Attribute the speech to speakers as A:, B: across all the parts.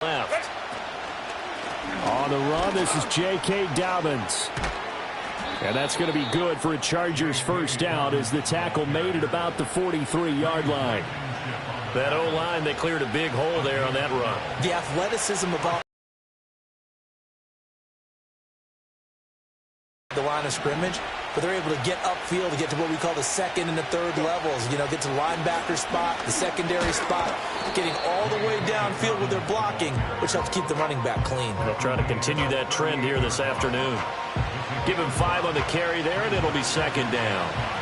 A: Left. On the run, this is J.K. Dobbins. And that's going to be good for a Chargers first down as the tackle made it about the 43-yard line. That O-line, they cleared a big hole there on that run.
B: The athleticism of the line of scrimmage, but they're able to get upfield to get to what we call the second and the third levels. You know, get to linebacker spot, the secondary spot, getting all the way downfield with their blocking, which helps keep the running back clean.
A: They'll try to continue that trend here this afternoon. Give him 5 on the carry there, and it'll be second down.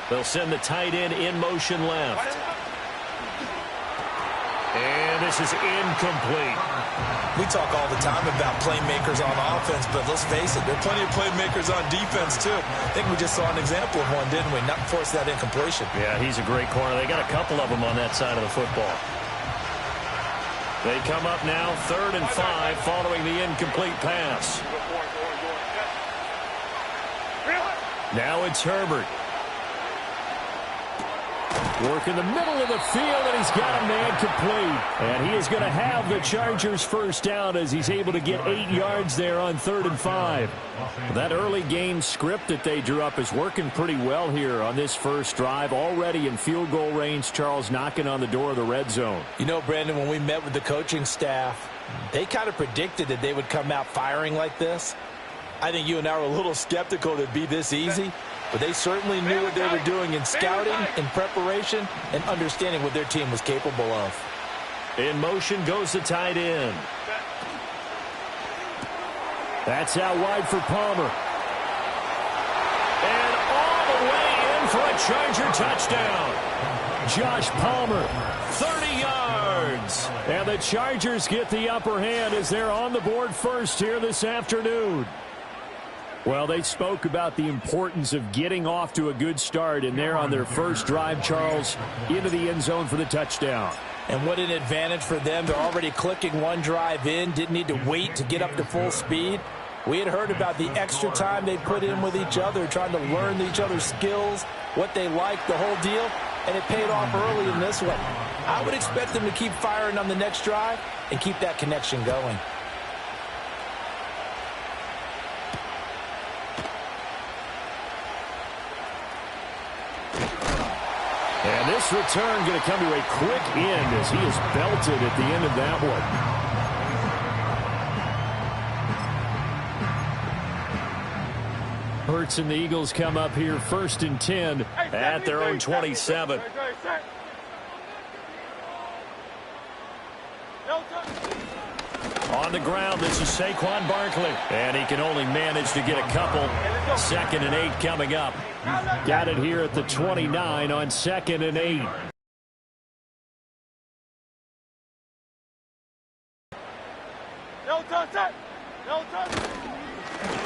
A: They'll send the tight end in motion left. And this is incomplete.
B: We talk all the time about playmakers on offense, but let's face it, there are plenty of playmakers on defense, too. I think we just saw an example of one, didn't we? Not force that incompletion.
A: Yeah, he's a great corner. They got a couple of them on that side of the football. They come up now, 3rd and 5, following the incomplete pass. Now it's Herbert. Work in the middle of the field, and he's got a man complete. And he is going to have the Chargers first down as he's able to get 8 yards there on 3rd and 5. That early game script that they drew up is working pretty well here on this first drive. Already in field goal range, Charles knocking on the door of the red zone.
B: You know, Brandon, when we met with the coaching staff, they kind of predicted that they would come out firing like this. I think you and I were a little skeptical that it'd be this easy. But they certainly knew what they were doing in scouting, in preparation, and understanding what their team was capable of.
A: In motion goes the tight end. That's out wide for Palmer. And all the way in for a Charger touchdown. Josh Palmer, 30 yards. And the Chargers get the upper hand as they're on the board first here this afternoon. Well, they spoke about the importance of getting off to a good start, and they're on their first drive, Charles, into the end zone for the touchdown.
B: And what an advantage for them. They're already clicking one drive in, didn't need to wait to get up to full speed. We had heard about the extra time they put in with each other, trying to learn each other's skills, what they like, the whole deal, and it paid off early in this one. I would expect them to keep firing on the next drive and keep that connection going.
A: And this return going to come to a quick end as he is belted at the end of that one. Hurts and the Eagles come up here 1st and 10 at their own 27. On the ground, this is Saquon Barkley. And he can only manage to get a couple. 2nd and 8 coming up. Got it here at the 29 on 2nd and 8.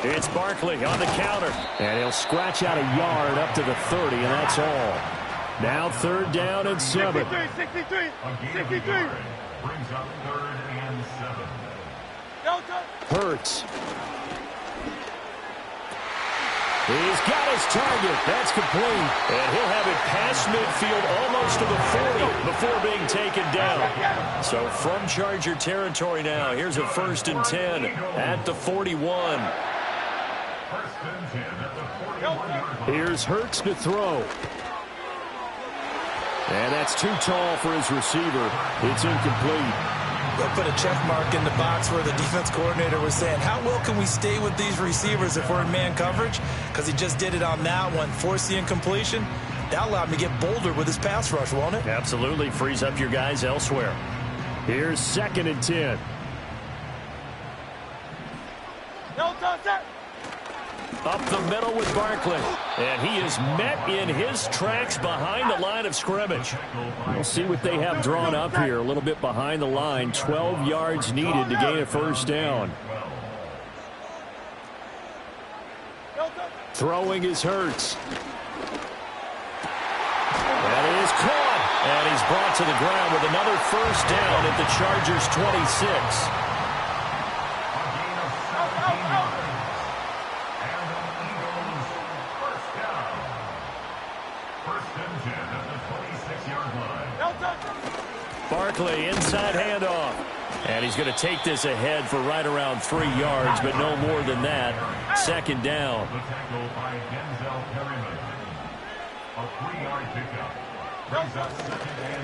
A: It's Barkley on the counter. And he'll scratch out a yard up to the 30, and that's all. Now 3rd down and 7.
C: 63. Brings up 3rd and 7.
A: Hurts. He's got his target. That's complete. And he'll have it past midfield almost to the 40 before being taken down. So from Charger territory now, here's a 1st and 10 at the 41.
C: 1st and 10 at the 41.
A: Here's Hurts to throw. And that's too tall for his receiver. It's incomplete.
B: They'll put a check mark in the box where the defense coordinator was saying, how well can we stay with these receivers if we're in man coverage? Because he just did it on that one, forced the incompletion. That allowed him to get bolder with his pass rush, won't it?
A: Absolutely. Frees up your guys elsewhere. Here's 2nd and 10. Up the middle with Barkley. And he is met in his tracks behind the line of scrimmage. We'll see what they have drawn up here. A little bit behind the line. 12 yards needed to gain a 1st down. Throwing is Hurts. caught. And he's brought to the ground with another first down at the Chargers' 26. Barkley, inside handoff. And he's going to take this ahead for right around 3 yards, but no more than that. Second down.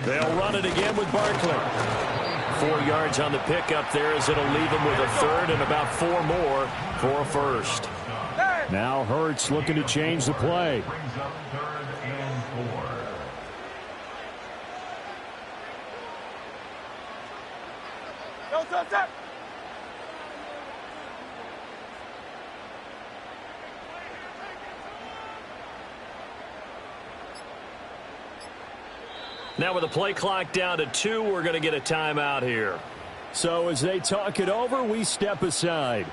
A: They'll run it again with Barkley. 4 yards on the pickup there as it'll leave him with a third and about 4 more for a first.
D: Now Hurts looking to change the play.
A: Now with the play clock down to 2, we're going to get a timeout here.
D: So as they talk it over, we step aside.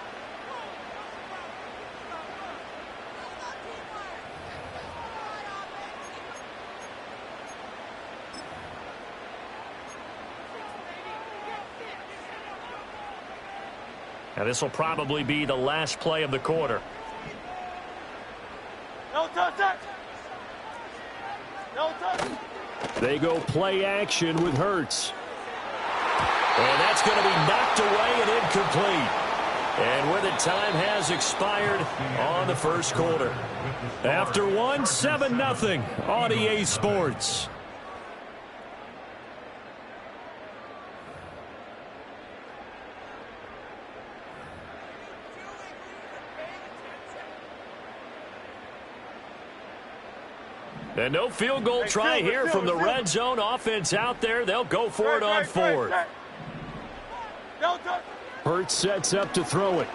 A: Now this will probably be the last play of the quarter.
E: No touch. No touch.
D: They go play action with Hurts.
A: And that's going to be knocked away and incomplete. And with it, time has expired on the first quarter.
D: After one, 7-0 on EA Sports.
A: And no field goal try here from the red zone offense out there. They'll go for it on 4th.
D: Hurts sets up to throw it.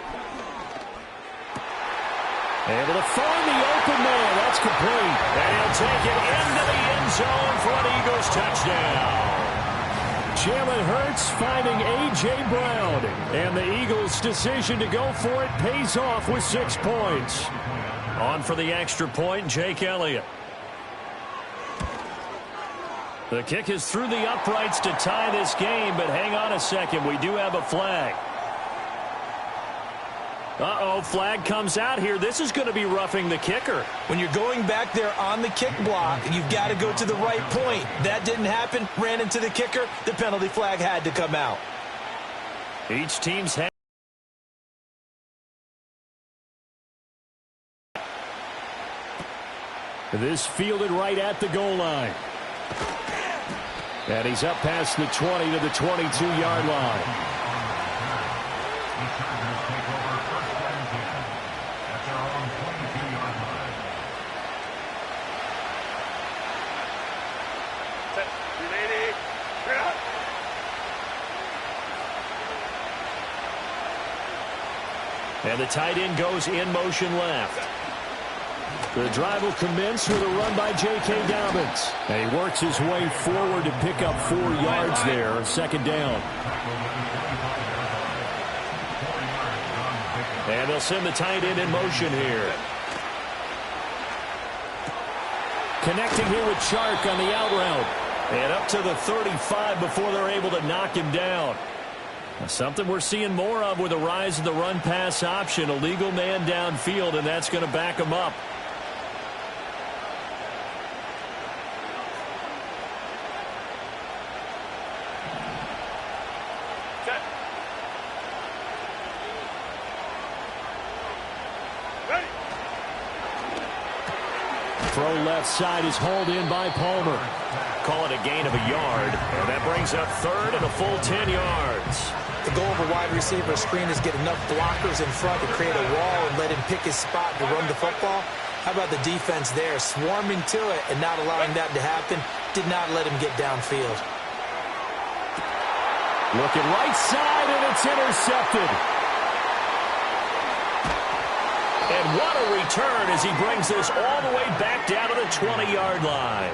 D: Able to find the open man. That's complete.
A: And he'll take it into the end zone for an Eagles touchdown.
D: Jalen Hurts finding A.J. Brown. And the Eagles' decision to go for it pays off with 6 points.
A: On for the extra point, Jake Elliott. The kick is through the uprights to tie this game, but hang on a second. We do have a flag. Uh-oh, flag comes out here. This is going to be roughing the kicker.
B: When you're going back there on the kick block, you've got to go to the right point. That didn't happen. Ran into the kicker. The penalty flag had to come out.
A: Each team's had
D: this fielded right at the goal line. And he's up past the 20 to the 22-yard line.
A: And the tight end goes in motion left.
D: The drive will commence with a run by J.K. Dobbins. And he works his way forward to pick up 4 yards there. Second down.
A: And they'll send the tight end in motion here.
D: Connecting here with Chark on the out route.
A: And up to the 35 before they're able to knock him down. Something we're seeing more of with the rise of the run-pass option. A legal man downfield, and that's going to back him up.
D: Throw left side is hauled in by Palmer.
A: Call it a gain of a yard, and that brings up third and a full 10 yards.
B: The goal of a wide receiver screen is get enough blockers in front to create a wall and let him pick his spot to run the football. How about the defense there, swarming to it and not allowing that to happen? Did not let him get downfield.
D: Looking right side, and it's intercepted.
A: And what a return as he brings this all the way back down to the 20-yard line.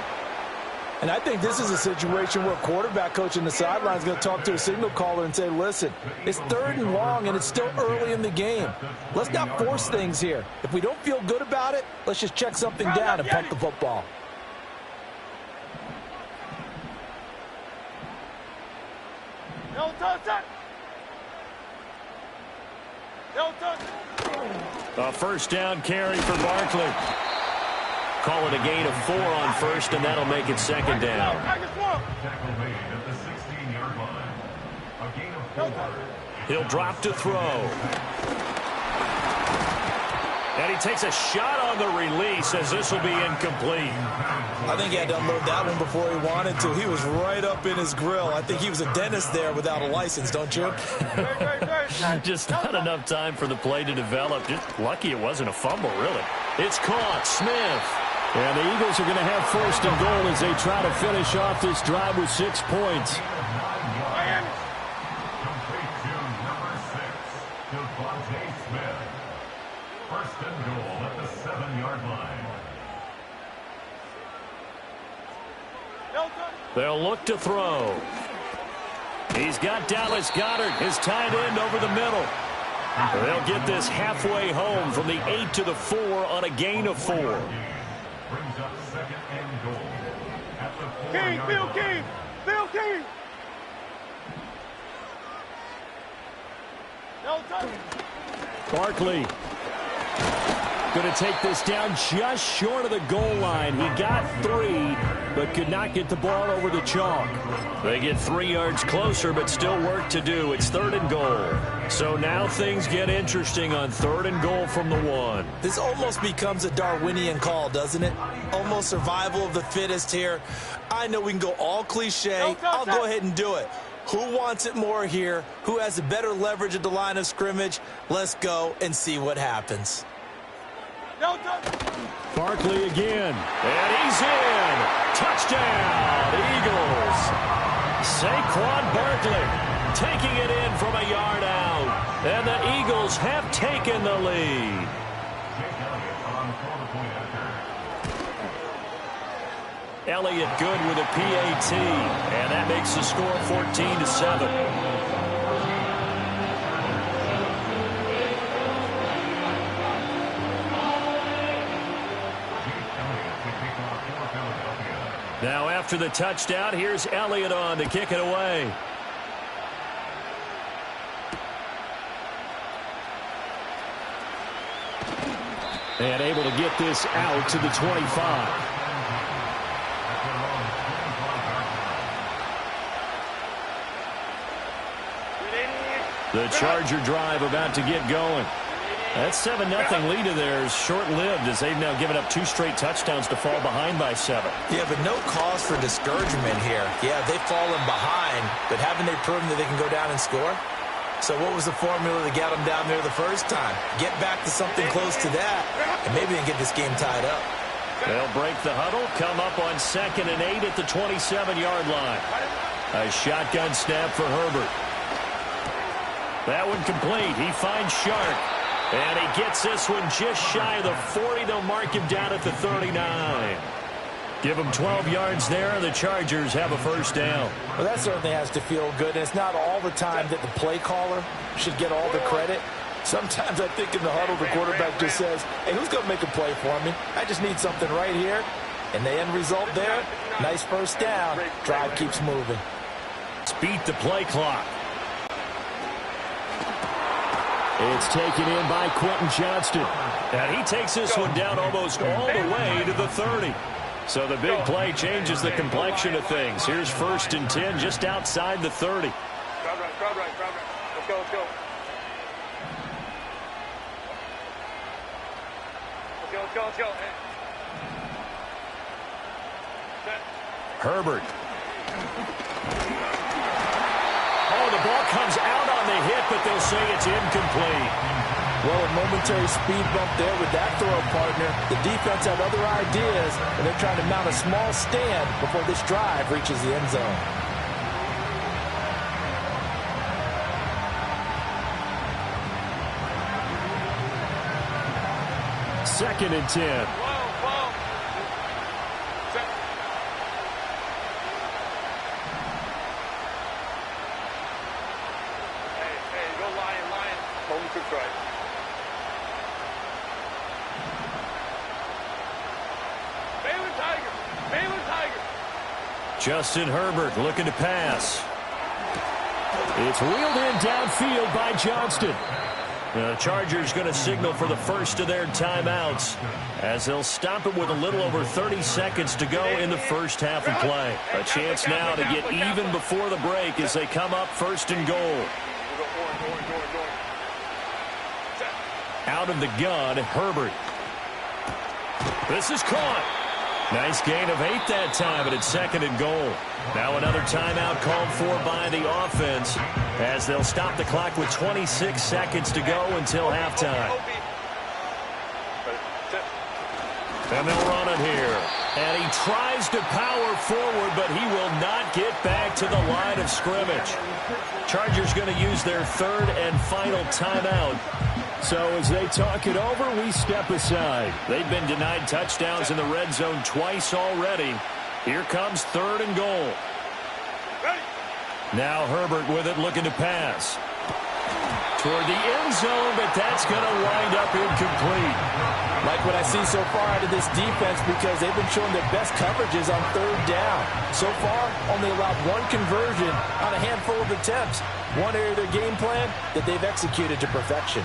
F: And I think this is a situation where a quarterback coach on the sideline is going to talk to a signal caller and say, listen, it's 3rd and long and it's still early in the game. Let's not force things here. If we don't feel good about it, let's just check something down and punt the football.
A: A first down carry for Barkley. Call it a gain of 4 on first, and that'll make it second down.
C: Tackle made at the 16-yard line. A gain of 4.
A: He'll drop to throw. And he takes a shot on the release as this will be incomplete.
F: I think he had to unload that one before he wanted to. He was right up in his grill. I think he was a dentist there without a license, don't you?
A: Just not enough time for the play to develop. Just lucky it wasn't a fumble, really. It's caught. Smith.
D: And the Eagles are going to have first and goal as they try to finish off this drive with 6 points.
C: Complete to number 6, Smith. First and goal at the 7-yard line.
A: They'll look to throw. He's got Dallas Goedert, his tight end, over the middle. They'll get this halfway home from the 8 to the 4 on a gain of 4.
C: Brings up second and goal at the 4-yard line.
E: Bill King.
D: Barkley going to take this down just short of the goal line. He got 3, but could not get the ball over the chalk.
A: They get 3 yards closer, but still work to do. It's 3rd and goal. So now things get interesting on 3rd and goal from the 1.
F: This almost becomes a Darwinian call, doesn't it? Almost survival of the fittest here. I know we can go all cliche. I'll go ahead and do it. Who wants it more here? Who has a better leverage at the line of scrimmage? Let's go and see what happens.
D: Barkley again.
A: And he's in. Touchdown, Eagles. Saquon Barkley taking it in from a yard out. And the Eagles have taken the lead. Elliott good with a PAT. And that makes the score 14-7. Now after the touchdown, here's Elliott on to kick it away.
D: And able to get this out to the 25.
A: The Charger drive about to get going. That 7-0 lead of theirs short-lived as they've now given up 2 straight touchdowns to fall behind by 7.
F: Yeah, but no cause for discouragement here. Yeah, they've fallen behind, but haven't they proven that they can go down and score? So what was the formula that got them down there the first time? Get back to something close to that, and maybe they can get this game tied up.
A: They'll break the huddle, come up on 2nd and 8 at the 27-yard line. A shotgun snap for Herbert. That one complete. He finds Shark. And he gets this one just shy of the 40. They'll mark him down at the 39. Give him 12 yards there, and the Chargers have a first down.
F: Well, that certainly has to feel good. And it's not all the time that the play caller should get all the credit. Sometimes I think in the huddle, the quarterback just says, hey, who's going to make a play for me? I just need something right here. And the end result there, nice first down. Drive keeps moving.
A: Beat the play clock.
D: It's taken in by Quentin Johnston.
A: And he takes this one down almost all the way to the 30. So the big play changes the complexion of things. Here's 1st and 10 just outside the 30.
E: Crowd right. Let's go. Let's go.
A: Herbert. Oh, the ball comes out on the hit, but they'll say it's incomplete.
F: Well, a momentary speed bump there with that throw partner. The defense had other ideas, and they're trying to mount a small stand before this drive reaches the end zone.
D: Second and 10.
A: Justin Herbert looking to pass.
D: It's wheeled in downfield by Johnston.
A: The Chargers going to signal for the first of their timeouts as they'll stop it with a little over 30 seconds to go in the first half of play. A chance now to get even before the break as they come up first and goal. Out of the gun, Herbert. This is caught. Nice gain of 8 that time, and it's second and goal. Now another timeout called for by the offense as they'll stop the clock with 26 seconds to go until halftime. And they'll run it here. And he tries to power forward, but he will not get back to the line of scrimmage. Chargers going to use their third and final timeout.
D: So as they talk it over, we step aside.
A: They've been denied touchdowns in the red zone twice already. Here comes third and goal. Now Herbert with it, looking to pass. Toward the end zone, but that's going to wind up incomplete.
B: Like what I see so far out of this defense, because they've been showing their best coverages on third down. So far, only allowed one conversion on a handful of attempts. One area of their game plan that they've executed to perfection.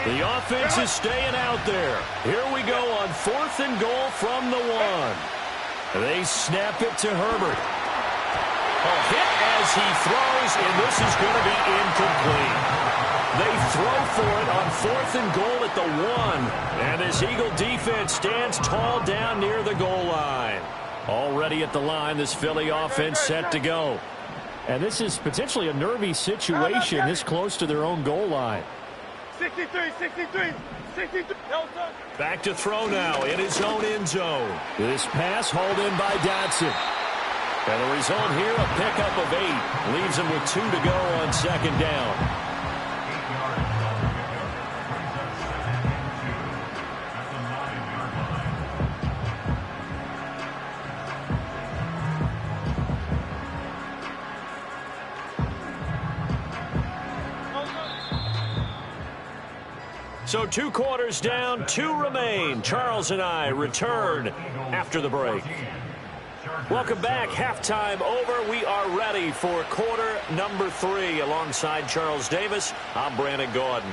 A: The offense is staying out there. Here we go on fourth and goal from the 1. They snap it to Herbert. A hit as he throws, and this is going to be incomplete. They throw for it on fourth and goal at the 1. And this Eagle defense stands tall down near the goal line. Already at the line, this Philly offense set to go.
D: And this is potentially a nervy situation this close to their own goal line.
E: 63.
A: Back to throw now in his own end zone.
D: This pass hauled in by Dotson.
A: And the result here, a pickup of 8. Leaves him with 2 to go on second down. So 2 quarters down, 2 remain. Charles and I return after the break. Welcome back. Halftime over. We are ready for quarter number 3. Alongside Charles Davis, I'm Brandon Gordon.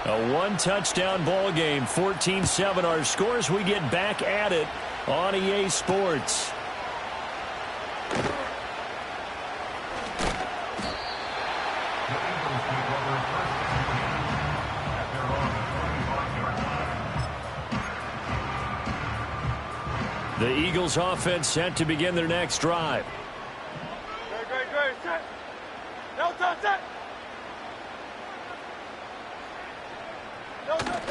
A: A 1-touchdown ball game, 14-7 our scores. We get back at it on EA Sports. The Eagles offense set to begin their next drive.
E: Great. Set. No touch, set. No touch.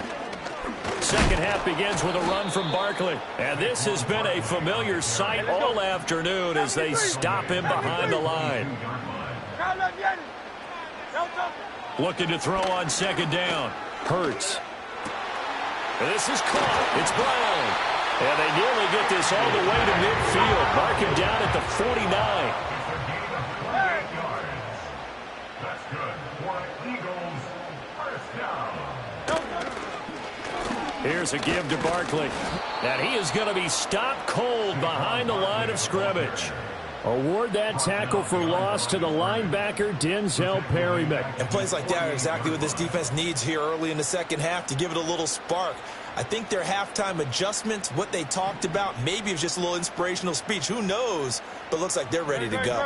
A: Second half begins with a run from Barkley. And this has been a familiar sight all afternoon as they stop him behind the line. Looking to throw on second down. Hurts. This is caught. It's Brown. And they nearly get this all the way to midfield. Mark him down at the 49.
C: That's good for Eagles. First down.
A: Here's a give to Barkley. And he is going to be stopped cold behind the line of scrimmage.
D: Award that tackle for loss to the linebacker, Denzel Perryman.
F: And plays like that are exactly what this defense needs here early in the second half to give it a little spark. I think their halftime adjustments, what they talked about, maybe it was just a little inspirational speech. Who knows? But looks like they're ready to go.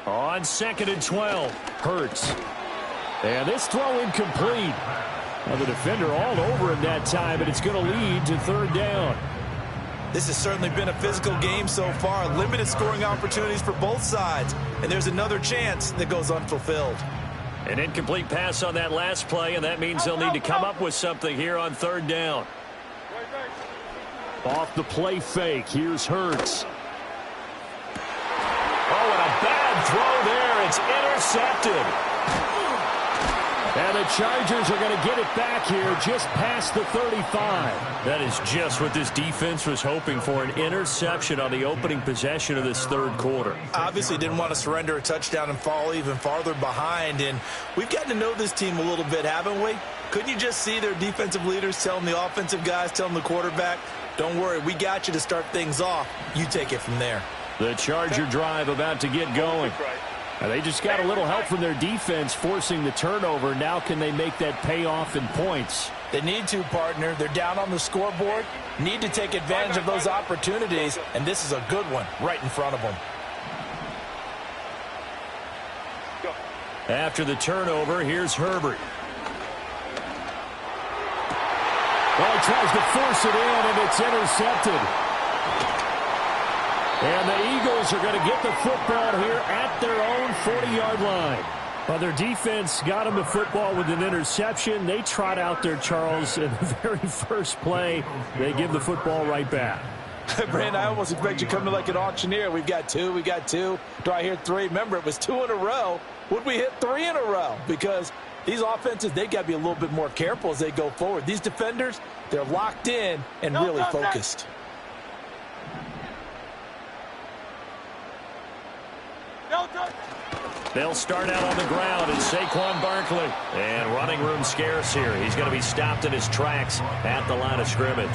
A: On second and 12.
D: Hurts. And this throw incomplete. Well, the defender all over him that time, and it's going to lead to third down.
F: This has certainly been a physical game so far. Limited scoring opportunities for both sides. And there's another chance that goes unfulfilled.
A: An incomplete pass on that last play, and that means they'll need to come up with something here on third down.
D: Off the play fake, here's Hurts.
A: Oh, and a bad throw there. It's intercepted. And the Chargers are going to get it back here just past the 35. That is just what this defense was hoping for, an interception on the opening possession of this third quarter.
F: Obviously didn't want to surrender a touchdown and fall even farther behind. And we've gotten to know this team a little bit, haven't we? Couldn't you just see their defensive leaders telling the offensive guys, telling the quarterback, don't worry, we got you to start things off. You take it from there.
A: The Charger drive about to get going. And they just got a little help from their defense forcing the turnover. Now can they make that pay off in points?
F: They need to, partner. They're down on the scoreboard. Need to take advantage of those opportunities. And this is a good one right in front of them.
A: After the turnover, here's Herbert. Well, he tries to force it in, and it's intercepted. And the Eagles are going to get the football here at their own 40-yard line. Well, their defense got them the football with an interception. They trot out there, Charles, in the very first play. They give the football right back.
F: Brandon, I almost expect you coming like an auctioneer. We've got two. Do I hear three? Remember, it was 2 in a row. Would we hit 3 in a row? Because these offenses, they got to be a little bit more careful as they go forward. These defenders, they're locked in and really focused.
A: They'll start out on the ground as Saquon Barkley. And running room scarce here. He's going to be stopped in his tracks at the line of scrimmage.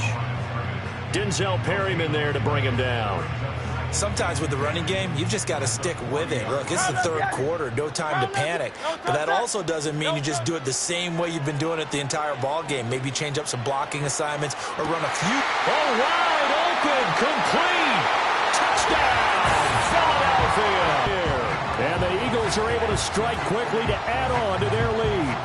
A: Denzel Perryman there to bring him down.
F: Sometimes with the running game, you've just got to stick with it. Look, it's the third quarter, no time to panic. But that also doesn't mean you just do it the same way you've been doing it the entire ball game. Maybe change up some blocking assignments or run a few.
A: Oh, wide open, complete. Touchdown, Philadelphia. And the Eagles are able to strike quickly to add on to their lead.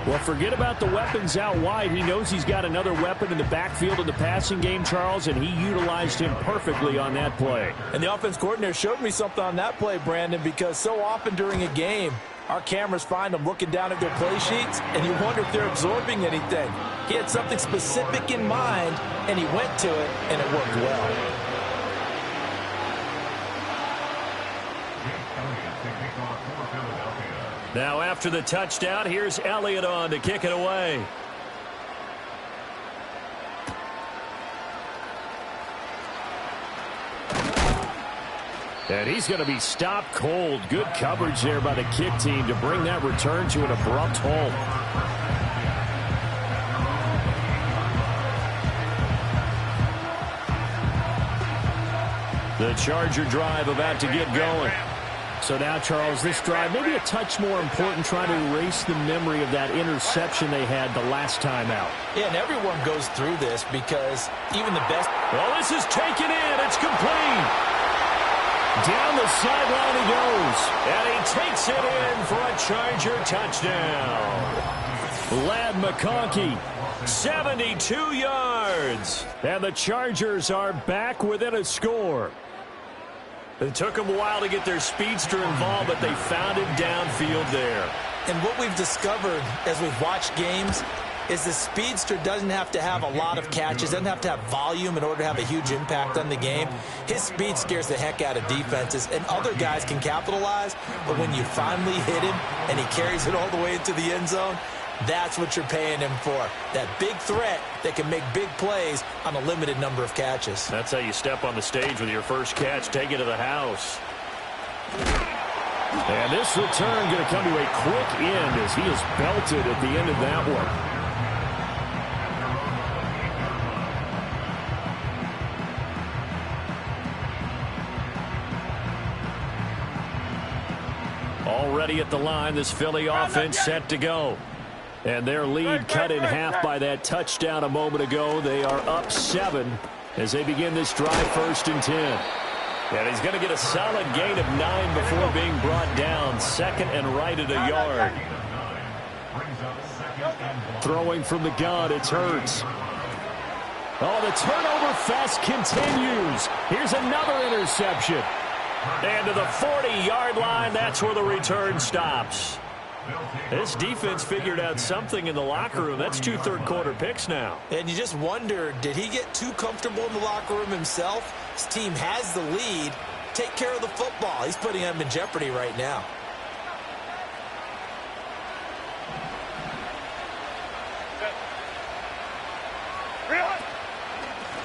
A: Well, forget about the weapons out wide. He knows he's got another weapon in the backfield in the passing game, Charles, and he utilized him perfectly on that play.
F: And the offense coordinator showed me something on that play, Brandon, because so often during a game, our cameras find them looking down at their play sheets, and you wonder if they're absorbing anything. He had something specific in mind, and he went to it, and it worked well.
A: Now after the touchdown, here's Elliott on to kick it away. And he's going to be stopped cold. Good coverage there by the kick team to bring that return to an abrupt halt. The Charger drive about to get going. So now, Charles, this drive maybe a touch more important, trying to erase the memory of that interception they had the last time out.
F: Yeah, and everyone goes through this because even the best...
A: Well, this is taken in. It's complete. Down the sideline he goes. And he takes it in for a Charger touchdown. Ladd McConkey, 72 yards. And the Chargers are back within a score. It took them a while to get their speedster involved, but they found him downfield there.
F: And what we've discovered as we've watched games is the speedster doesn't have to have a lot of catches, doesn't have to have volume in order to have a huge impact on the game. His speed scares the heck out of defenses, and other guys can capitalize, but when you finally hit him and he carries it all the way into the end zone, that's what you're paying him for. That big threat that can make big plays on a limited number of catches.
A: That's how you step on the stage with your first catch. Take it to the house. And this return going to come to a quick end as he is belted at the end of that one. Already at the line, this Philly offense set to go. And their lead cut in half by that touchdown a moment ago. They are up 7 as they begin this drive, 1st and 10. And he's going to get a solid gain of 9 before being brought down. 2nd and right at a yard. Throwing from the gun, it's Hurts. Oh, the turnover fest continues. Here's another interception. And to the 40-yard line, that's where the return stops. This defense figured out something in the locker room. That's 2 third-quarter picks now.
F: And you just wonder, did he get too comfortable in the locker room himself? His team has the lead. Take care of the football. He's putting them in jeopardy right now.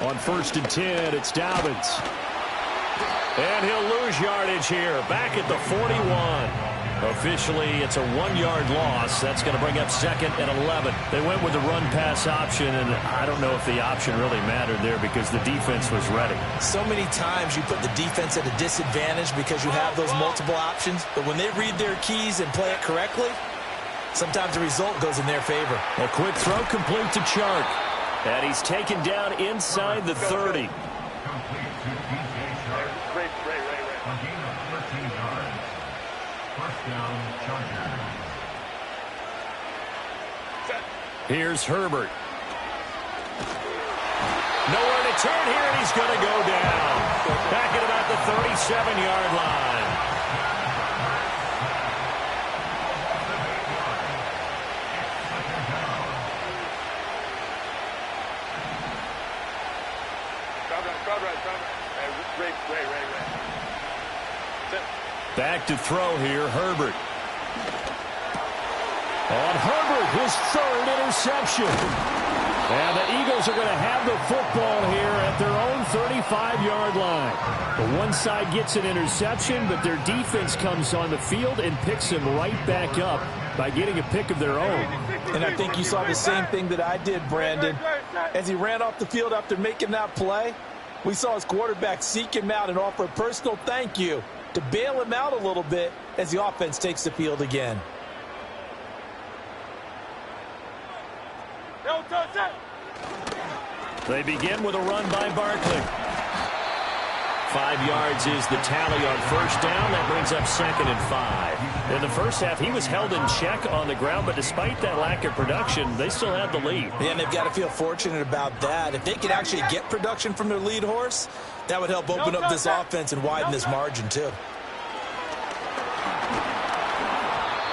D: On 1st and 10, it's Dobbins.
A: And he'll lose yardage here. Back at the 41. Officially, it's a 1-yard loss. That's going to bring up 2nd and 11. They went with the run-pass option, and I don't know if the option really mattered there because the defense was ready.
F: So many times you put the defense at a disadvantage because you have those multiple options. But when they read their keys and play it correctly, sometimes the result goes in their favor.
A: A quick throw complete to Chark. And he's taken down inside the 30. Here's Herbert. Nowhere to turn here, and he's going to go down. Back at about the 37-yard line. Back to throw here, Herbert.
D: On Herbert, his 3rd interception. And the Eagles are going to have the football here at their own 35-yard line. The one side gets an interception, but their defense comes on the field and picks him right back up by getting a pick of their own.
F: And I think you saw the same thing that I did, Brandon. As he ran off the field after making that play, we saw his quarterback seek him out and offer a personal thank you to bail him out a little bit as the offense takes the field again.
A: They begin with a run by Barkley. 5 yards is the tally on 1st down. That brings up 2nd and 5. In the first half, he was held in check on the ground, but despite that lack of production, they still have the lead.
F: Yeah, and they've got to feel fortunate about that. If they could actually get production from their lead horse, that would help open up this offense and widen this margin, too.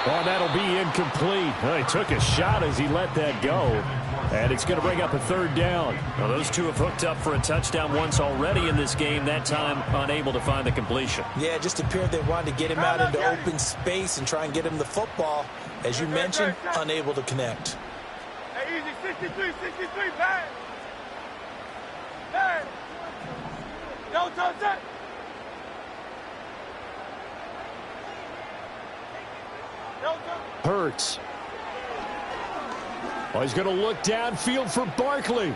D: Well, that'll be incomplete. Well, he took a shot as he let that go. And it's going to bring up a 3rd down.
A: Well, those two have hooked up for a touchdown once already in this game, that time unable to find the completion.
F: Yeah, it just appeared they wanted to get him out into open space and try and get him the football. As you mentioned, unable to connect.
E: Hey, easy, 63, bang! Bang! Don't touch that!
D: Hurts. Well, he's going to look downfield for Barkley.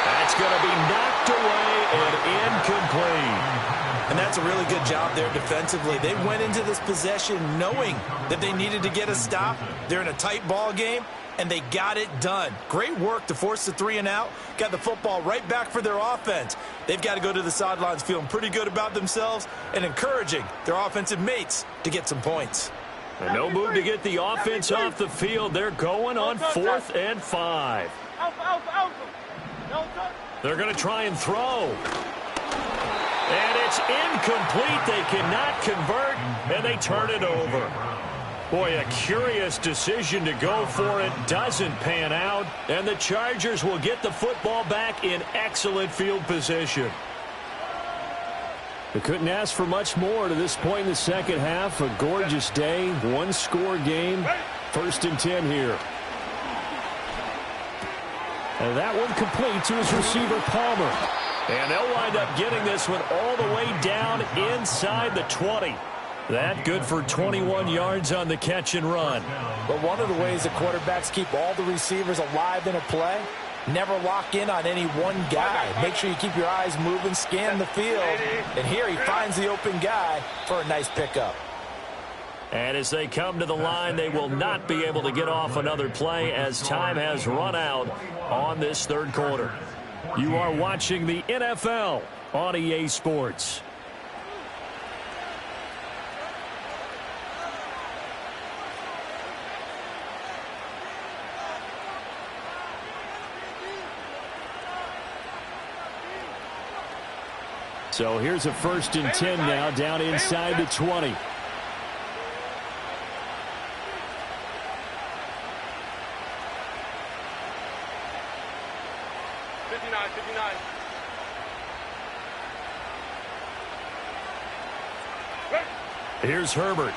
A: That's going to be knocked away and incomplete.
F: And that's a really good job there defensively. They went into this possession knowing that they needed to get a stop. They're in a tight ball game, and they got it done. Great work to force the 3 and out. Got the football right back for their offense. They've got to go to the sidelines feeling pretty good about themselves and encouraging their offensive mates to get some points.
A: And no move to get the offense off the field. They're going on 4th and 5. They're going to try and throw. And it's incomplete. They cannot convert, and they turn it over. Boy, a curious decision to go for it. Doesn't pan out, and the Chargers will get the football back in excellent field position.
D: They couldn't ask for much more to this point in the second half. A gorgeous day, 1-score game. 1st and 10 here. And that one complete to his receiver, Palmer.
A: And they'll wind up getting this one all the way down inside the 20. That good for 21 yards on the catch and run.
F: But one of the ways the quarterbacks keep all the receivers alive in a play, never lock in on any one guy. Make sure you keep your eyes moving, scan the field. And here he finds the open guy for a nice pickup.
A: And as they come to the line, they will not be able to get off another play as time has run out on this 3rd quarter. You are watching the NFL on EA Sports.
D: So here's a 1st and 10 now, down inside the 20.
A: Here's Herbert.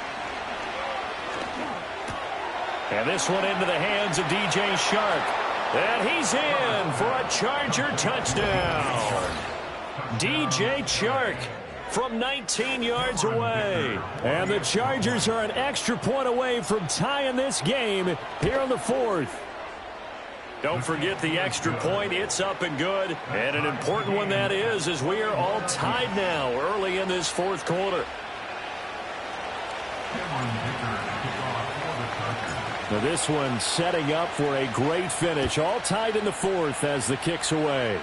A: And this one into the hands of DJ Chark. And he's in for a Charger touchdown. DJ Chark from 19 yards away. And the Chargers are an extra point away from tying this game here in the fourth. Don't forget the extra point. It's up and good. And an important one that is, as we are all tied now early in this fourth quarter. Now this one setting up for a great finish. All tied in the fourth as the kick's away.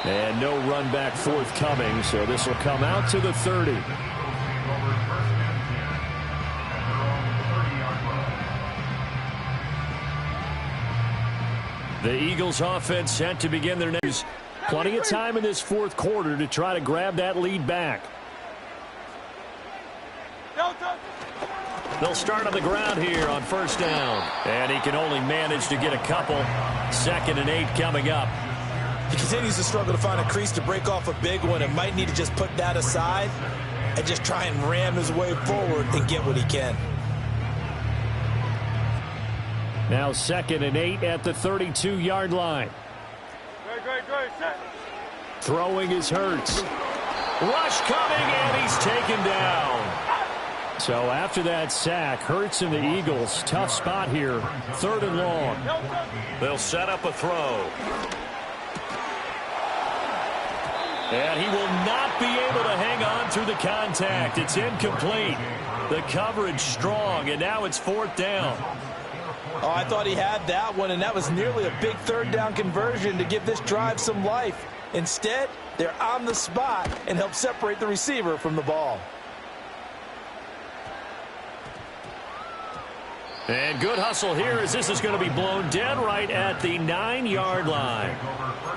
A: And no run back forthcoming, so this will come out to the 30. The Eagles offense set to begin their next. Plenty of time in this fourth quarter to try to grab that lead back. They'll start on the ground here on first down. And he can only manage to get a couple. 2nd and 8 coming up.
F: He continues to struggle to find a crease to break off a big one and might need to just put that aside and just try and ram his way forward and get what he can.
A: Now 2nd and 8 at the 32-yard line.
E: Great, set.
A: Throwing is Hurts. Rush coming, and he's taken down. So after that sack, Hurts and the Eagles, tough spot here. 3rd and long. They'll set up a throw. And he will not be able to hang on through the contact. It's incomplete. The coverage strong, and now it's 4th down.
F: Oh, I thought he had that one, and that was nearly a big 3rd down conversion to give this drive some life. Instead, they're on the spot and help separate the receiver from the ball.
A: And good hustle here as this is going to be blown dead right at the 9-yard line.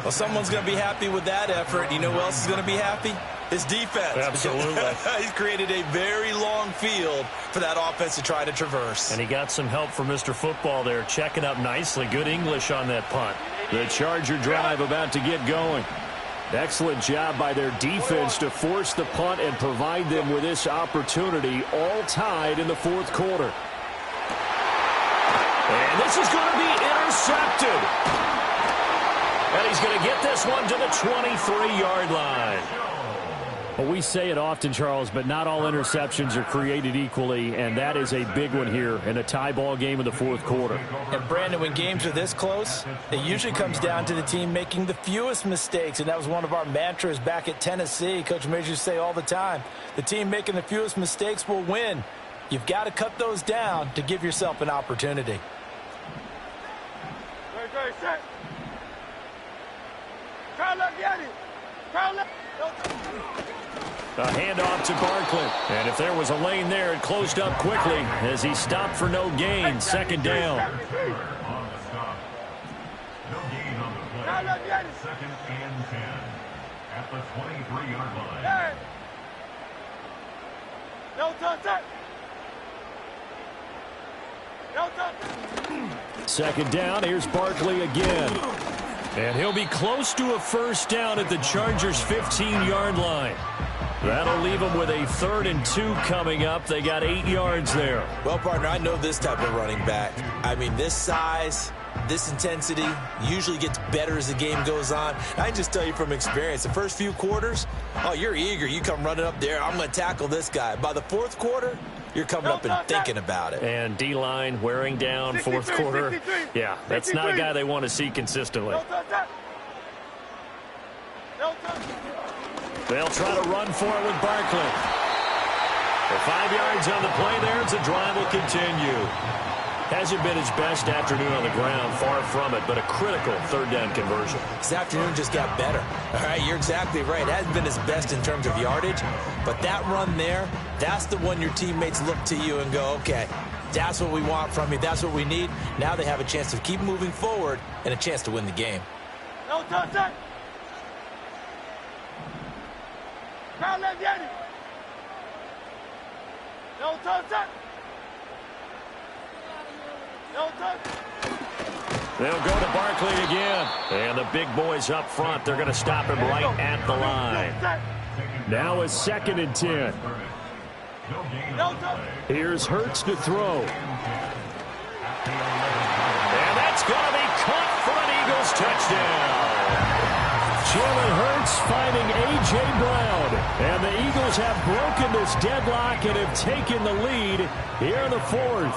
F: Well, someone's going to be happy with that effort. You know who else is going to be happy? His defense.
A: Absolutely.
F: He's created a very long field for that offense to try to traverse.
A: And he got some help from Mr. Football there, checking up nicely. Good English on that punt. The Charger drive about to get going. Excellent job by their defense to force the punt and provide them with this opportunity, all tied in the fourth quarter. And this is going to be intercepted. And he's going to get this one to the 23-yard line. Well, we say it often, Charles, but not all interceptions are created equally, and that is a big one here in a tie ball game in the fourth quarter.
F: And, Brandon, when games are this close, it usually comes down to the team making the fewest mistakes, and that was one of our mantras back at Tennessee. Coach Major used to say all the time, the team making the fewest mistakes will win. You've got to cut those down to give yourself an opportunity.
E: Great, set. Try to look at it. Try to look.
A: A handoff to Barkley. And if there was a lane there, it closed up quickly as he stopped for no gain. 2nd down.
C: On the stop. No gain on the play. 2nd and 10 at the 23-yard line.
E: Hey. No touch. No touch.
A: 2nd down. Here's Barkley again. And he'll be close to a first down at the Chargers' 15-yard line. That'll leave them with a 3rd and 2 coming up. They got 8 yards there.
F: Well, partner, I know this type of running back. I mean, this size, this intensity usually gets better as the game goes on. I can just tell you from experience, the first few quarters, oh, you're eager. You come running up there, I'm going to tackle this guy. By the fourth quarter, you're coming up and thinking about it.
A: And D-line wearing down, fourth quarter. Yeah, that's not a guy they want to see consistently. They'll try to run for it with Barkley. For 5 yards on the play there, the drive will continue. Hasn't been his best afternoon on the ground, far from it, but a critical 3rd down conversion.
F: This afternoon just got better. All right, you're exactly right. It hasn't been his best in terms of yardage, but that run there, that's the one your teammates look to you and go, okay, that's what we want from you. That's what we need. Now they have a chance to keep moving forward and a chance to win the game.
E: No touch. Now let's get it. No touch. No touch.
A: They'll go to Barkley again. And the big boys up front, they're going to stop him right at the line. Now a 2nd and 10.
E: No touch.
A: Here's Hurts to throw. Eagles touchdown.
D: Jalen Hurts finding A.J. Brown. And the Eagles have broken this deadlock and have taken the lead here in the fourth.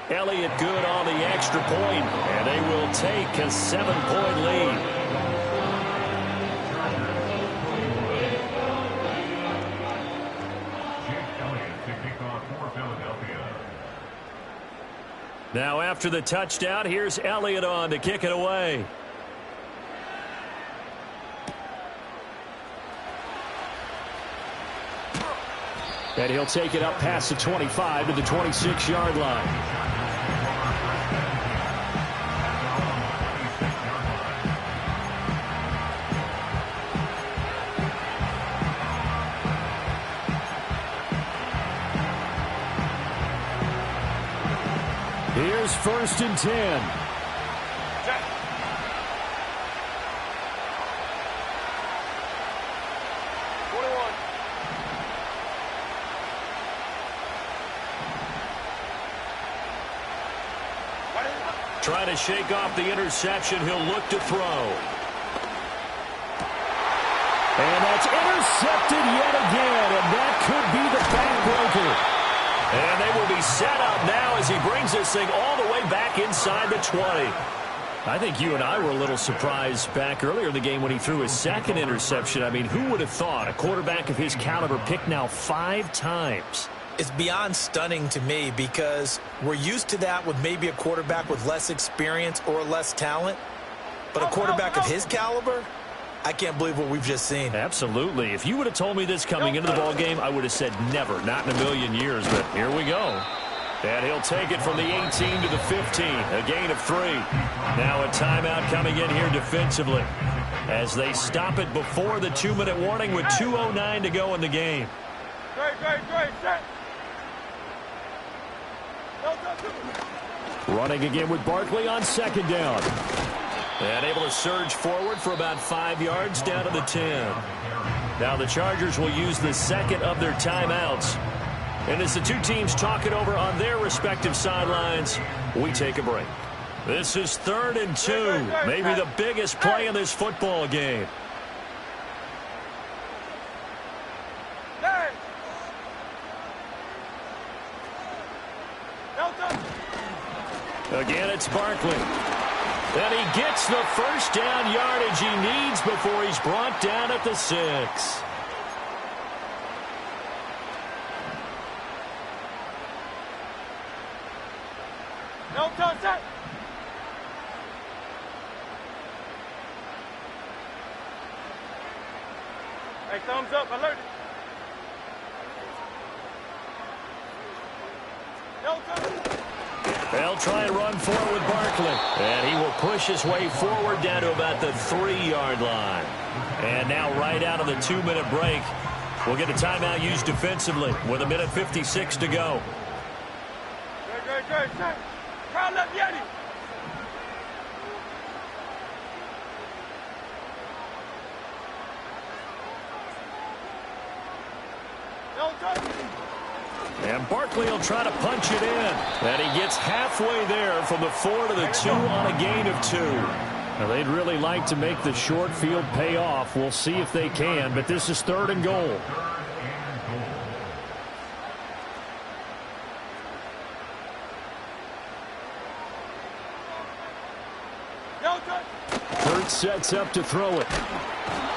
A: Elliott good on the extra point, and they will take a 7-point lead. Now after the touchdown, here's Elliott on to kick it away.
D: And he'll take it up past the 25 to the 26-yard line. Here's 1st and 10.
A: Trying to shake off the interception. He'll look to throw.
D: And that's intercepted yet again, and that could be the backbreaker.
A: And they will be set up now as he brings this thing all the way back inside the 20.
D: I think you and I were a little surprised back earlier in the game when he threw his second interception. I mean, who would have thought a quarterback of his caliber picked now 5 times?
F: It's beyond stunning to me because we're used to that with maybe a quarterback with less experience or less talent. But a quarterback of his caliber, I can't believe what we've just seen.
D: Absolutely. If you would have told me this coming into the ballgame, I would have said never, not in a million years. But here we go.
A: And he'll take it from the 18 to the 15, a gain of 3. Now a timeout coming in here defensively as they stop it before the 2-minute warning with 2:09 to go in the game.
E: Great, set.
D: Running again with Barkley on 2nd down.
A: And able to surge forward for about 5 yards down to the 10. Now the Chargers will use the second of their timeouts. And as the two teams talk it over on their respective sidelines, we take a break. This is 3rd and 2, maybe the biggest play in this football game. Again, it's Barkley. And he gets the first down yardage he needs before he's brought down at the 6.
E: No touch that. Hey, thumbs up, alert. No touch.
A: They'll try and run forward with Barkley. And he will push his way forward down to about the 3-yard line. And now right out of the 2-minute break, we'll get a timeout used defensively with 1:56 to go.
E: Great. Crowd left Yeti. No touch.
A: And Barkley will try to punch it in. And he gets halfway there from the 4 to the 2 on a gain of 2.
D: Now, they'd really like to make the short field pay off. We'll see if they can, but this is 3rd and goal. Hurts sets up to throw it.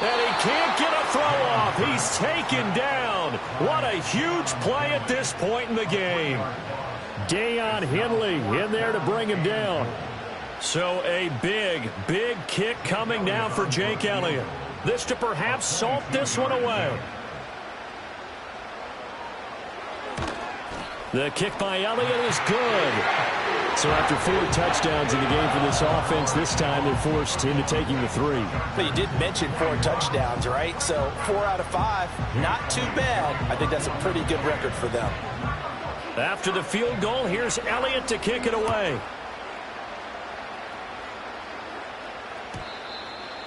A: And he can't get a throw off. He's taken down. What a huge play at this point in the game.
D: Deion Henley in there to bring him down.
A: So a big kick coming now for Jake Elliott. This to perhaps salt this one away. The kick by Elliott is good.
D: So after 4 touchdowns in the game for this offense, this time they're forced into taking the 3.
F: But you did mention 4 touchdowns, right? So 4 out of 5, not too bad. I think that's a pretty good record for them.
A: After the field goal, here's Elliott to kick it away.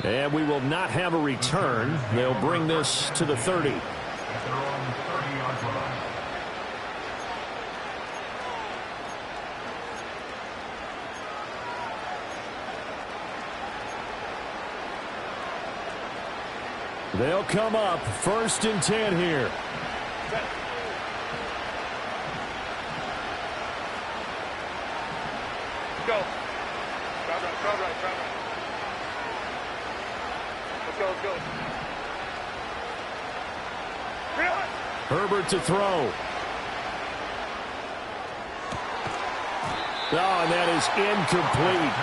D: And we will not have a return. They'll bring this to the 30.
A: They'll come up 1st and 10 here.
E: Go. Try right. Let's go.
A: Herbert to throw. Oh, and that is incomplete.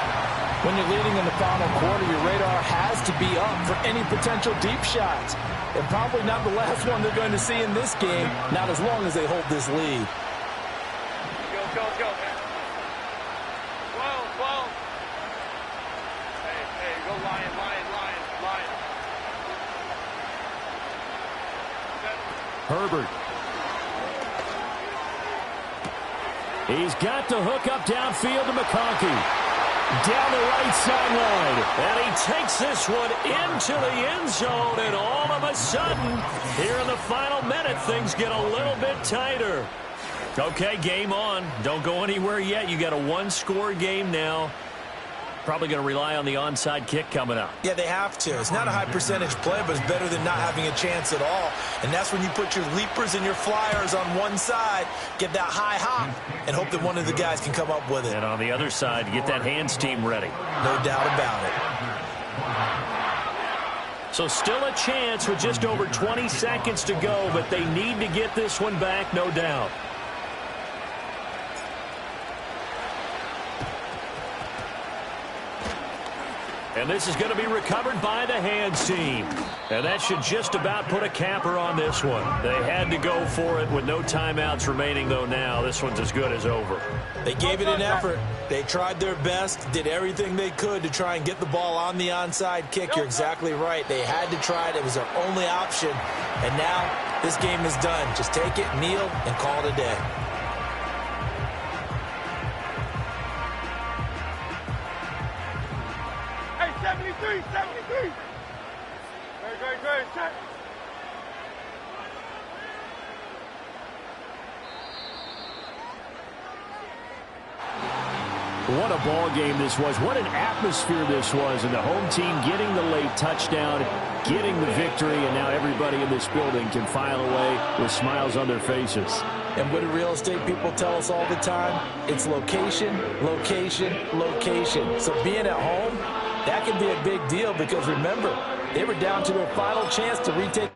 F: When you're leading in the final quarter, your radar has to be up for any potential deep shots. And probably not the last one they're going to see in this game, not as long as they hold this lead.
E: Go, man. 12. Hey, go Lion.
A: Herbert. He's got the hook up downfield to McConkey. Down the right sideline. And he takes this one into the end zone. And all of a sudden, here in the final minute, things get a little bit tighter. Okay, game on. Don't go anywhere yet. You got a one-score game now. Probably going to rely on the onside kick coming up.
F: Yeah, they have to. It's not a high percentage play, but it's better than not having a chance at all. And that's when you put your leapers and your flyers on one side, get that high hop, and hope that one of the guys can come up with it.
A: And on the other side, get that hands team ready.
F: No doubt about it.
A: So still a chance with just over 20 seconds to go, but they need to get this one back, no doubt. And this is going to be recovered by the hands team. And that should just about put a capper on this one. They had to go for it with no timeouts remaining, though now. This one's as good as over.
F: They gave it an effort. They tried their best, did everything they could to try and get the ball on the onside kick. You're exactly right. They had to try it. It was their only option. And now this game is done. Just take it, kneel, and call it a day.
E: Hey, 73. Great. Check.
A: What a ball game this was. What an atmosphere this was. And the home team getting the late touchdown, getting the victory, and now everybody in this building can file away with smiles on their faces.
F: And what do real estate people tell us all the time? It's location, location, location. So being at home, that can be a big deal because remember, they were down to their final chance to retake